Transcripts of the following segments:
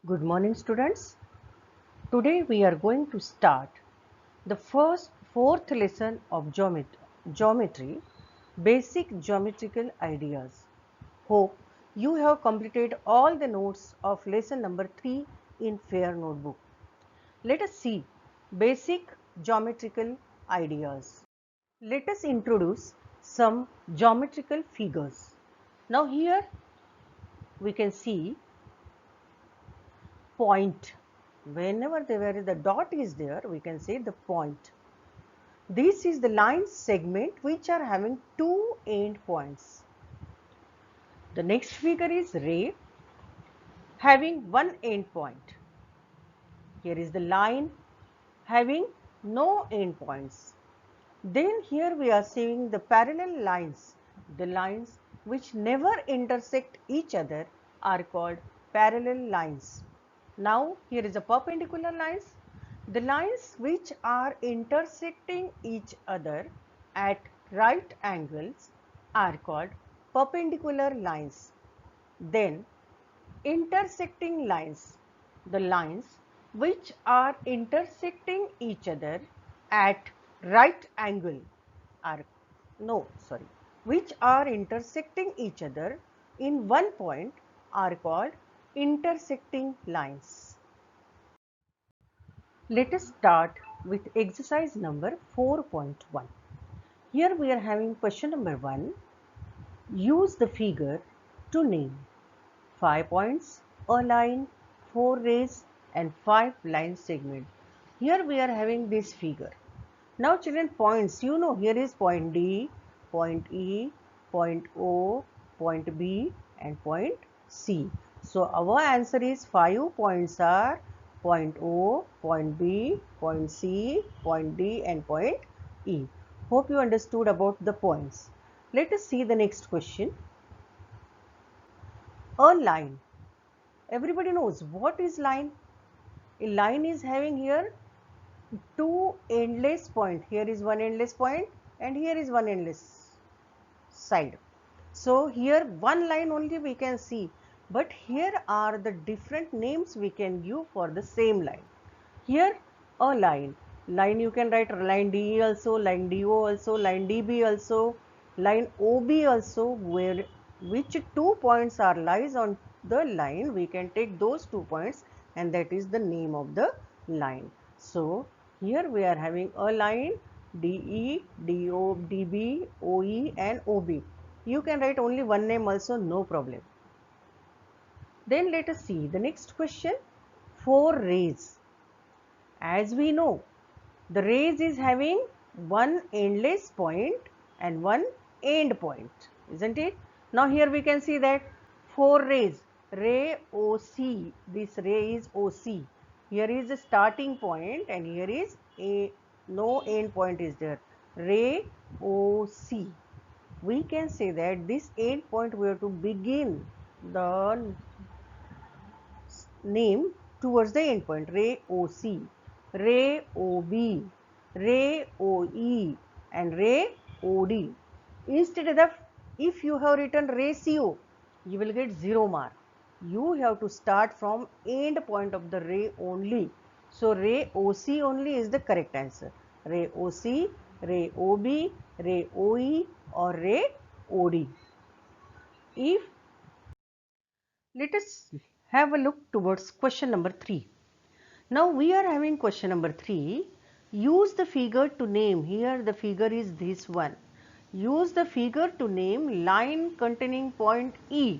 Good morning, students. Today we are going to start the fourth lesson of geometry, basic geometrical ideas. Hope you have completed all the notes of lesson number 3 in fair notebook. Let us see basic geometrical ideas. Let us introduce some geometrical figures. Now here we can see point. Whenever there is the dot is there, we can say the point. This is the line segment which are having two end points. The next figure is ray having one end point. Here is the line having no end points. Then here we are seeing the parallel lines. The lines which never intersect each other are called parallel lines. Now here is a perpendicular lines. The lines which are intersecting each other at right angles are called perpendicular lines. Then intersecting lines. The lines which are intersecting each other at right angle are which are intersecting each other in one point are called intersecting lines. Let us start with exercise number 4.1. Here we are having question number 1. Use the figure to name 5 points, a line, 4 rays and 5 line segment. Here we are having this figure. Now children, points, you know, here is point D, point E, point O, point B and point C. So our answer is 5 points are point O, point B, point C, point D and point E. Hope you understood about the points. Let us see the next question. A line. Everybody knows what is line. A line is having here two endless point. Here is one endless point and here is one endless side. So here one line only we can see, but here are the different names we can give for the same line. Here a line. Line you can write line DE also, line DO also, line DB also, line OB also, where which 2 points are lies on the line, we can take those 2 points and that is the name of the line. So here we are having a line DE, DO, DB, OE and OB. You can write only one name also, no problem. Then let us see the next question. 4 rays. As we know, the rays is having one endless point and one end point, isn't it? Now here we can see that 4 rays, ray OC, this ray is OC. Here is the starting point and here is no end point is there, ray OC. We can say that this end point we have to begin the name towards the end point, ray OC, ray OB, ray OE and ray OD. Instead of, if you have written ratio, you will get 0 mark. You have to start from end point of the ray only. So ray OC only is the correct answer. Ray OC, ray OB, ray OE or ray OD. If Let us have a look towards question number 3. Now we are having question number 3. Use the figure to name. Here the figure is this one. Use the figure to name line containing point E.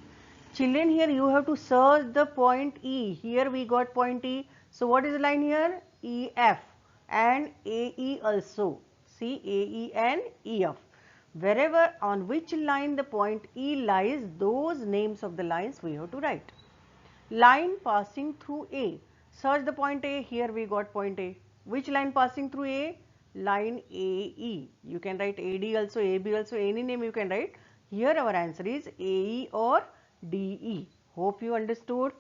Children, here you have to search the point E. Here we got point E. So what is the line here? EF and AE also. See, AE and EF. Wherever on which line the point E lies, those names of the lines we have to write. Line passing through A. Search the point A. Here we got point A. Which line passing through A? Line AE. You can write AD also, AB also, any name you can write. Here our answer is AE or DE. Hope you understood.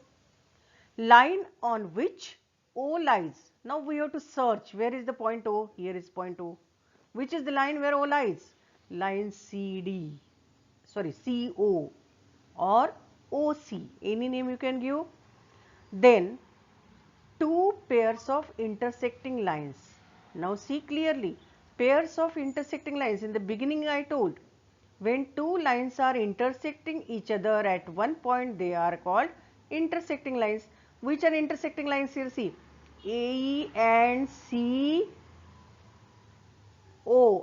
Line on which O lies. Now we have to search. Where is the point O? Here is point O. Which is the line where O lies? Line CD. Sorry, CO or OC. Any name you can give. Then two pairs of intersecting lines. Now see clearly, pairs of intersecting lines. In the beginning I told, when two lines are intersecting each other at one point, they are called intersecting lines. Which are intersecting lines here? See, AE and CO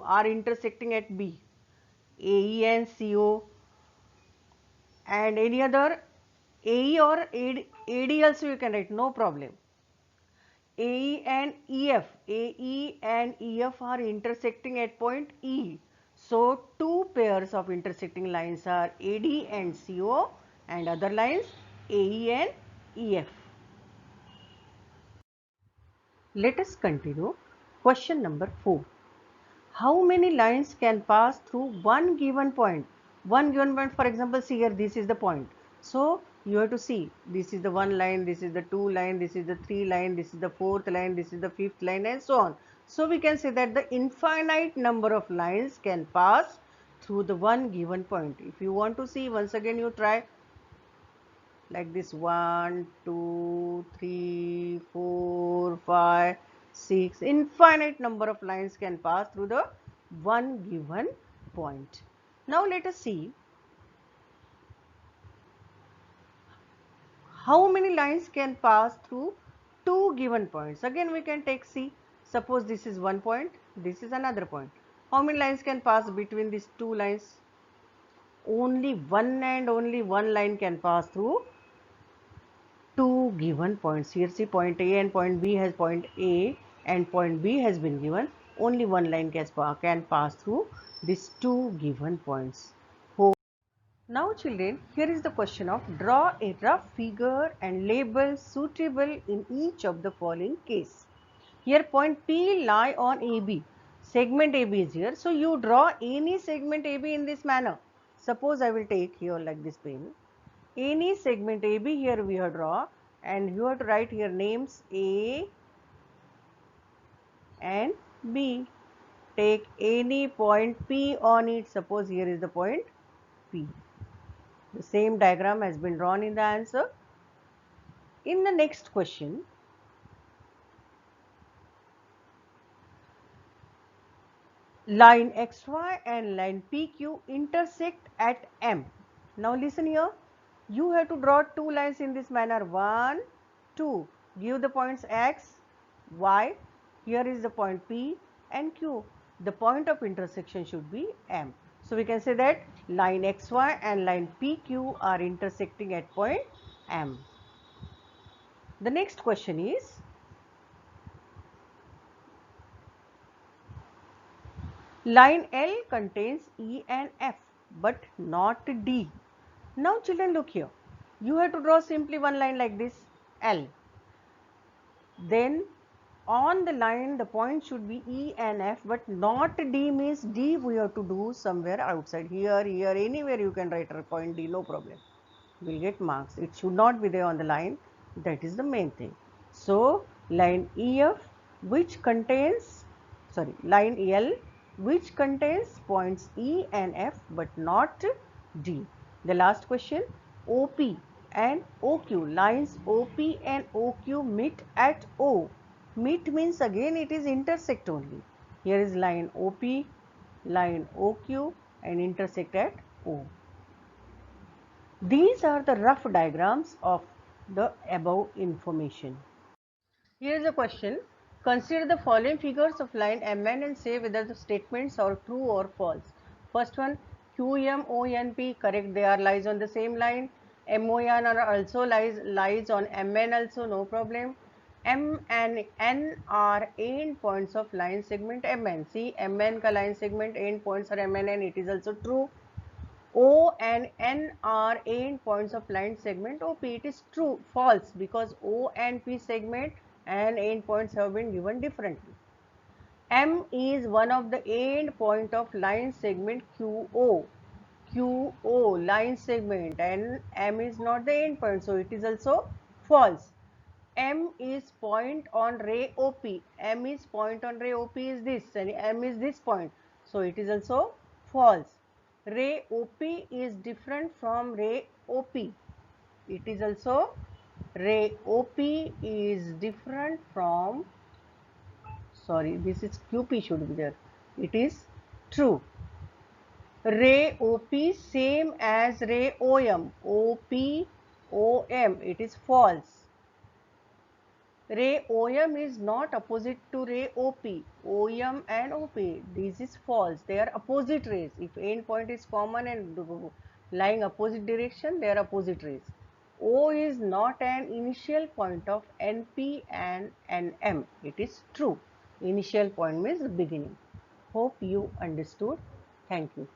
are intersecting at B. AE and CO, and any other AE or AD also you can write, no problem. AE and EF are intersecting at point E. So two pairs of intersecting lines are AD and CO, and other lines AE and EF. Let us continue. Question number 4. How many lines can pass through one given point? One given point, for example, see here, this is the point. So you have to see, this is the one line, this is the two line, this is the three line, this is the fourth line, this is the fifth line, and so on. So we can say that the infinite number of lines can pass through the one given point. If you want to see, once again you try like this: 1, 2, 3, 4, 5, 6. Infinite number of lines can pass through the one given point. Now let us see how many lines can pass through two given points. Again we can take C. Suppose this is one point, this is another point. How many lines can pass between these two lines? Only one and only one line can pass through two given points. Here see, point A and point B has point A and point B has been given. Only one line can pass through these two given points. Now children, here is the question of draw a rough figure and label suitable in each of the following case. Here point P lie on AB. Segment AB is here. So you draw any segment AB in this manner. Suppose I will take here like this pen. Any segment AB, here we have draw, and you have to write here names A and B. Take any point P on it. Suppose here is the point P. The same diagram has been drawn in the answer. In the next question, line XY and line PQ intersect at M. Now listen here, you have to draw two lines in this manner: 1, 2. Give the points X, Y. Here is the point P and Q. The point of intersection should be M. So we can say that line XY and line PQ are intersecting at point M. The next question is, line L contains E and F but not D. Now children, look here. You have to draw simply one line like this, L. Then on the line the point should be E and F but not D, means D we have to do somewhere outside. Here, anywhere you can write a point D, no problem. You will get marks. It should not be there on the line. That is the main thing. So line EF which contains, line L which contains points E and F but not D. The last question, OP and OQ, lines OP and OQ meet at O. Meet means again it is intersect only. Here is line OP, line OQ and intersect at O. These are the rough diagrams of the above information. Here is a question. Consider the following figures of line MN and say whether the statements are true or false. First one, QMONP, correct, they are lies on the same line. MON are also lies on MN also, no problem. M and N are end points of line segment MN. See, MN ka line segment end points are MN and it is also true. O and N are end points of line segment OP. It is true, false, because O and P segment and end points have been given differently. M is one of the end point of line segment QO. QO line segment, and M is not the end point, so it is also false. M is point on ray OP. M is point on ray OP is this, and M is this point, so it is also false. Ray OP is different from ray OP. It is also ray OP is different from, sorry, this is QP should be there. It is true. Ray OP same as ray OM. OP, OM, it is false. Ray OM is not opposite to ray OP. OM and OP, this is false. They are opposite rays. If end point is common and lying opposite direction, they are opposite rays. O is not an initial point of NP and NM. It is true. Initial point means beginning. Hope you understood. Thank you.